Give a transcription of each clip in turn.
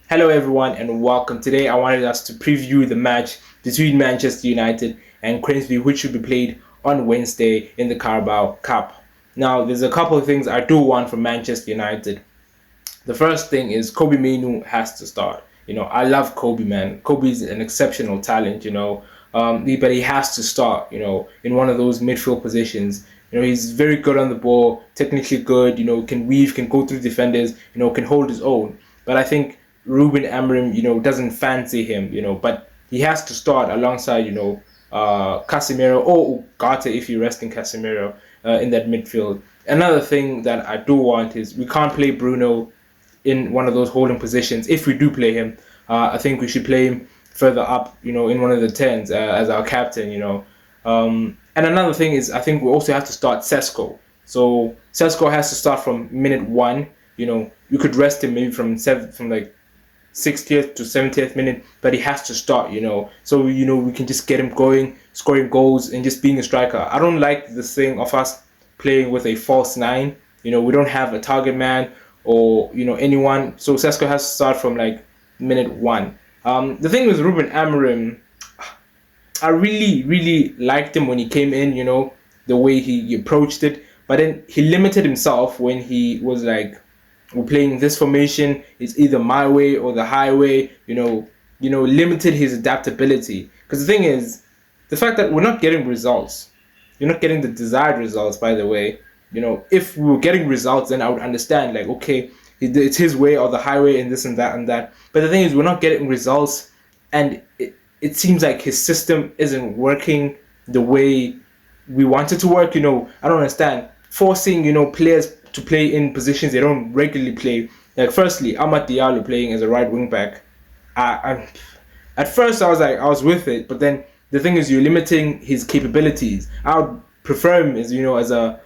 Hello, everyone, and welcome. Today, I wanted us to preview the match between Manchester United and Grimsby, which will be played on Wednesday in the Carabao Cup. Now, there's a couple of things I do want from Manchester United. The first thing is Kobbie Mainoo has to start. I love Kobbie, man. Kobbie's an exceptional talent, but he has to start, in one of those midfield positions. He's very good on the ball, technically good, can weave, can go through defenders, can hold his own. But I think Ruben Amorim, doesn't fancy him, but he has to start alongside, Casemiro or Ugarte if you rest in Casemiro in that midfield. Another thing that I do want is we can't play Bruno in one of those holding positions. If we do play him, I think we should play him further up, in one of the tens as our captain, And another thing is I think we also have to start Sesko. So Sesko has to start from minute 1. You could rest him maybe from 60th to 70th minute, but he has to start, So, we can just get him going, scoring goals, and just being a striker. I don't like this thing of us playing with a false 9. We don't have a target man or, anyone. So Sesko has to start from, minute 1. The thing with Ruben Amorim, I really, really liked him when he came in, the way he approached it. But then he limited himself when he was we're playing this formation, it's either my way or the highway, limited his adaptability. Because the thing is, the fact that we're not getting results, you're not getting the desired results, by the way. If we were getting results, then I would understand, okay, it's his way or the highway and this and that and that. But the thing is, we're not getting results, and it seems like his system isn't working the way we want it to work. I don't understand. Forcing, players to play in positions they don't regularly play. Firstly, Amad Diallo playing as a right wing back. At first, I was with it, but then the thing is, you're limiting his capabilities. I would prefer him as as a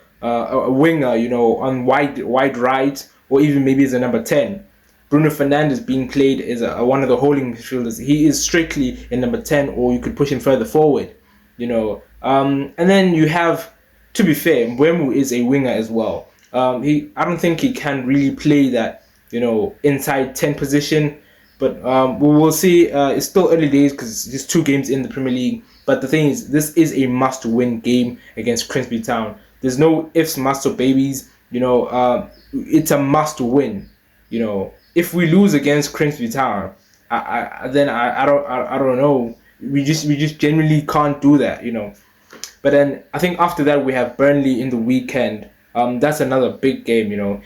winger, on wide right, or even maybe as a number 10. Bruno Fernandes being played as one of the holding midfielders. He is strictly in number 10, or you could push him further forward. And then you have, to be fair, Mbeumo is a winger as well. I don't think he can really play that, inside 10 position. But we will see. It's still early days because there's 2 games in the Premier League. But the thing is, this is a must-win game against Grimsby Town. There's no ifs, buts, or babies. It's a must-win. If we lose against Grimsby Town, I don't know. We just genuinely can't do that. But then I think after that we have Burnley in the weekend. That's another big game,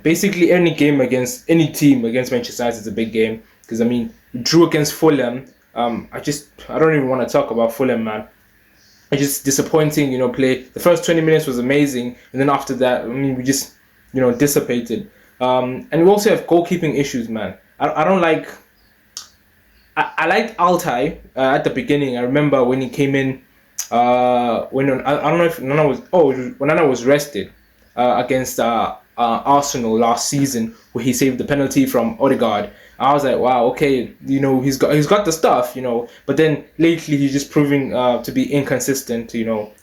basically any game against any team against Manchester United is a big game because we drew against Fulham. I don't even want to talk about Fulham, man. It's just disappointing, play. The first 20 minutes was amazing, and then after that, we just, dissipated. And we also have goalkeeping issues, man. I don't like. I liked Altai at the beginning. I remember when he came in. When I don't know if Nana was rested against Arsenal last season, where he saved the penalty from Odegaard. I was like, wow, okay, he's got the stuff, But then lately he's just proving to be inconsistent,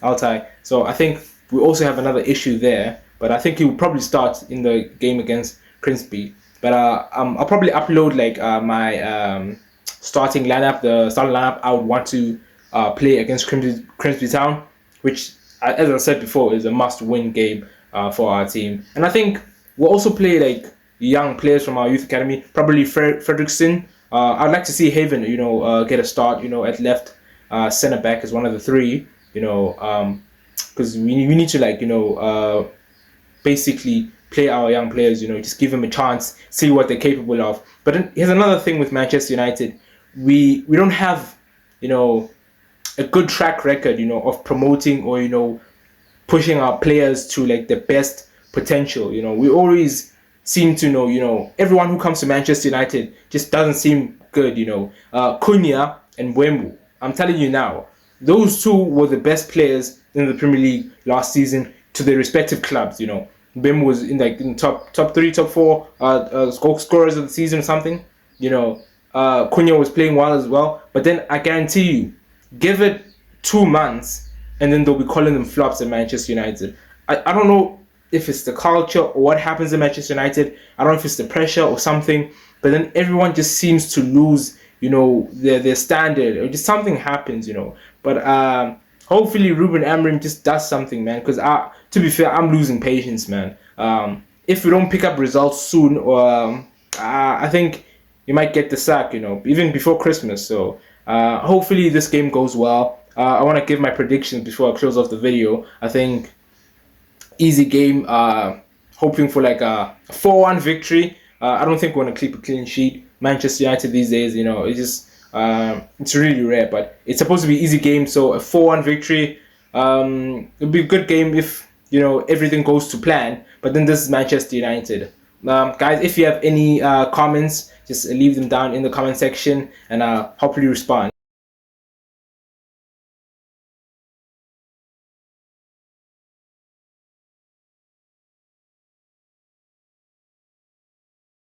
Altai. So I think we also have another issue there. But I think he will probably start in the game against Grimsby. But I'll probably upload my starting lineup, the starting lineup I would want to play against Grimsby Town, which, as I said before, is a must-win game for our team. And I think we'll also play young players from our youth academy, probably Fredrickson. I'd like to see Haven, get a start, at left centre back as one of the 3, because we need to basically play our young players, just give them a chance, see what they're capable of. But then here's another thing with Manchester United: we don't have, a good track record, of promoting or, pushing our players to their best potential. We always seem to know, everyone who comes to Manchester United just doesn't seem good, Cunha and Mbeumo. I'm telling you now, those 2 were the best players in the Premier League last season to their respective clubs. Mbeumo was in top 3, top 4 scorers of the season or something. Cunha was playing well as well. But then I guarantee you, give it 2 months, and then they'll be calling them flops at Manchester United. I don't know if it's the culture or what happens in Manchester United. I don't know if it's the pressure or something. but then everyone just seems to lose, their standard, or just something happens, But hopefully Ruben Amorim just does something, man. Because to be fair, I'm losing patience, man. If we don't pick up results soon, or I think you might get the sack, even before Christmas. So hopefully this game goes well. I want to give my predictions before I close off the video. I think easy game. Hoping for like a 4-1 victory. I don't think we're going to keep a clean sheet. Manchester United these days, it's just it's really rare. But it's supposed to be easy game, so a 4-1 victory. It'll be a good game if everything goes to plan. But then this is Manchester United. Guys, if you have any comments, just leave them down in the comment section, and I'll hopefully respond.